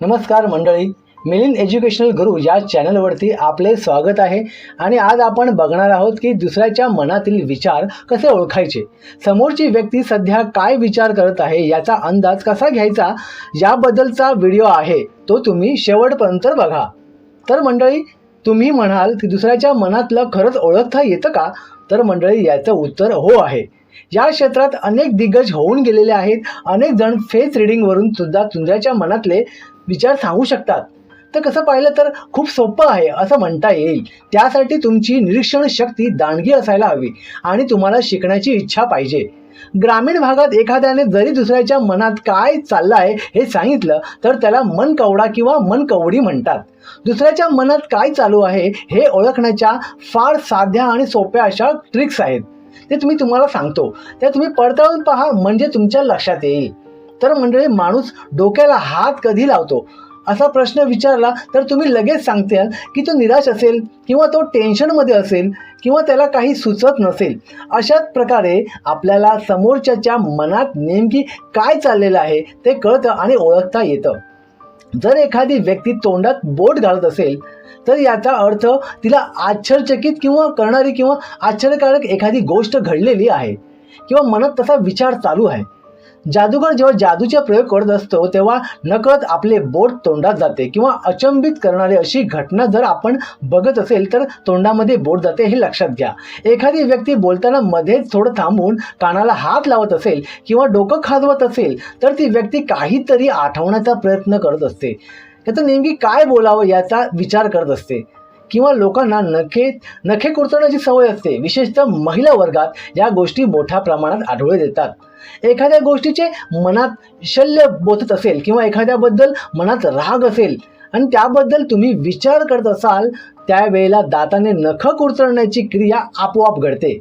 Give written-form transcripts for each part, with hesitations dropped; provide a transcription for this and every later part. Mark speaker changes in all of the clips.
Speaker 1: नमस्कार मंडळी, मिलिंद एज्युकेशनल गुरु या चॅनलवरती आपले स्वागत आहे। आणि आज आपण बघणार आहोत की दुसऱ्याच्या मनातील विचार कसे ओळखायचे, समोरची व्यक्ती सध्या काय विचार करत आहे याचा अंदाज कसा घ्यायचा याबद्दलचा व्हिडिओ आहे, तो तुम्ही शेवटपर्यंत बघा। तर मंडळी, तुम्ही म्हणाल की दुसऱ्याच्या मनातलं खरंच ओळखता येतं का? तर मंडळी, याचं उत्तर हो आहे। या क्षेत्रात अनेक दिग्गज होऊन गेलेले आहेत। अनेक जण फेस रीडिंगवरून सुद्धा दुसऱ्याच्या मनातले विचार सांगू शकतात। तर कसं पाहिलं तर खूप सोपं आहे असं म्हणता येईल। त्यासाठी तुमची निरीक्षण शक्ती दांडगी असायला हवी आणि तुम्हाला शिकण्याची इच्छा पाहिजे। ग्रामीण भागात एखाद्याने जरी दुसऱ्याच्या मनात काय चाललं आहे हे सांगितलं तर त्याला मनकवडा किंवा मनकवडी म्हणतात। दुसऱ्याच्या मनात काय चालू आहे हे ओळखण्याच्या फार साध्या आणि सोप्या अशा ट्रिक्स आहेत, ते तुम्हाला सांगतो। त्या तुम्ही पडताळून पहा, म्हणजे तुमच्या लक्षात येईल। तर मंडळी, माणूस डोक्याला हात कधी लावतो असा प्रश्न विचारला तर तुम्ही लगेच सांगताल की तो निराश असेल किंवा तो टेन्शनमध्ये असेल किंवा त्याला काही सुचत नसेल। अशाच प्रकारे आपल्याला समोरच्याच्या मनात नेमकी काय चाललेलं आहे ते कळतं आणि ओळखता येतं। जर एखादी व्यक्ती तोंडात बोट घालत असेल तर याचा अर्थ तिला आश्चर्यचकित किंवा करणारी किंवा आश्चर्यकारक एखादी गोष्ट घडलेली आहे किंवा मनात तसा विचार चालू आहे। जादूगर जेव्हा जादूचे प्रयोग करत असतो तेव्हा नकळत आपले बोट तोंडात जाते किंवा अचंबित करणारी अशी घटना जर आपण बघत असेल तर तोंडामध्ये बोट जाते, हे लक्षात घ्या। एखादी व्यक्ती बोलताना मध्येच थोडं थांबून कानाला हात लावत असेल किंवा डोकं खाजवत असेल तर ती व्यक्ती काहीतरी आठवण्याचा प्रयत्न करत असते, त्याचं नेमकी काय बोलावं याचा विचार करत असते। किंवा लोकांना नखे कुरतण्याची सवय असते, विशेषतः महिला वर्गात या गोष्टी मोठ्या प्रमाणात आढळून येतात। एखाद्या गोष्टीचे मनात शल्य बोचत असेल किंवा एखाद्याबद्दल मनात राग असेल आणि त्याबद्दल तुम्ही विचार करत असाल त्यावेळेला दाताने नख कुरतडण्याची क्रिया आपोआप घडते।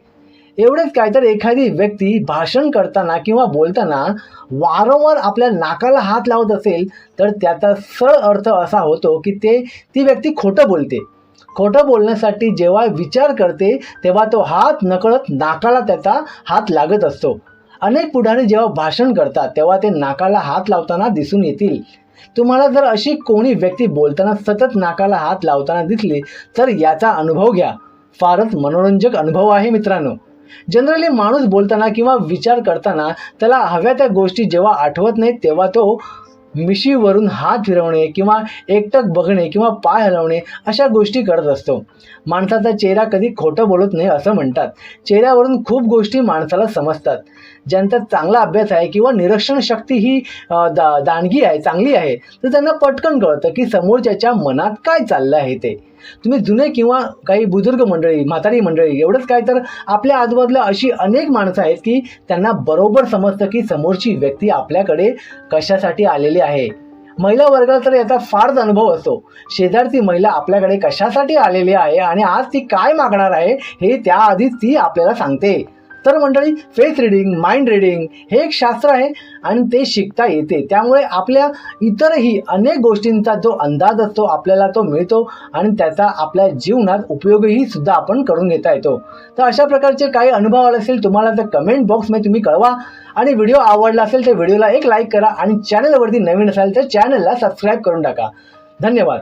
Speaker 1: एवढेच काय तर एखादी व्यक्ती भाषण करताना किंवा बोलताना वारंवार आपल्या नाकाला हात लावत असेल तर त्याचा सरळ अर्थ असा होतो की ती व्यक्ती खोटं बोलते। खोटं बोलण्यासाठी जेव्हा विचार करते तेव्हा तो हात नकळत नाकाला त्याचा हात लागत असतो। अनेक पुढारी जेव्हा भाषण करतात तेव्हा ते नाकाला हात लावताना दिसून येतील। तुम्हाला जर अशी कोणी व्यक्ती बोलताना सतत नाकाला हात लावताना दिसली तर याचा अनुभव घ्या। फारच मनोरंजक अनुभव आहे मित्रांनो। जनरली माणूस बोलताना किंवा विचार करताना त्याला हव्या त्या गोष्टी जेव्हा आठवत नाहीत तेव्हा तो मिशीवरून हात फिरवणे किंवा एकटक बघणे किंवा पाय हलवणे अशा गोष्टी करत असतो। माणसाचा चेहरा कधी खोटं बोलत नाही असं म्हणतात। चेहऱ्यावरून खूप गोष्टी माणसाला समजतात। ज्यांचा चांगला अभ्यास आहे किंवा निरीक्षण शक्ती ही दांडगी आहे, चांगली आहे, तर त्यांना पटकन कळतं की समोरच्याच्या मनात काय चाललं आहे ते। तुम्ही जुने किंवा काही बुजुर्ग मंडळी, म्हातारी मंडळी, एवढंच काय तर आपल्या आजूबाजूला अशी अनेक माणसं आहेत की त्यांना बरोबर समजतं की समोरची व्यक्ती आपल्याकडे कशासाठी आलेली आहे। महिला वर्गाला तर याचा फारच अनुभव असतो। शेजारची महिला आपल्याकडे कशासाठी आलेली आहे आणि आज ती काय मागणार आहे हे त्याआधीच ती आपल्याला सांगते। तर मंडळी, फेस रीडिंग, माइंड रीडिंग हे एक शास्त्र आहे आणि ते शिकता येते। त्यामुळे आपल्या इतरही अनेक गोष्टींचा जो अंदाज असतो आपल्याला तो मिळतो आणि त्याचा आपल्या जीवनात उपयोगही सुद्धा आपण करून घेता येतो। तर अशा प्रकारचे काही अनुभव आले असेल तुम्हाला तर कमेंट बॉक्समध्ये तुम्ही कळवा आणि व्हिडिओ आवडला असेल तर व्हिडिओला एक लाईक करा आणि चॅनलवरती नवीन असाल तर चॅनलला सबस्क्राईब करून टाका। धन्यवाद।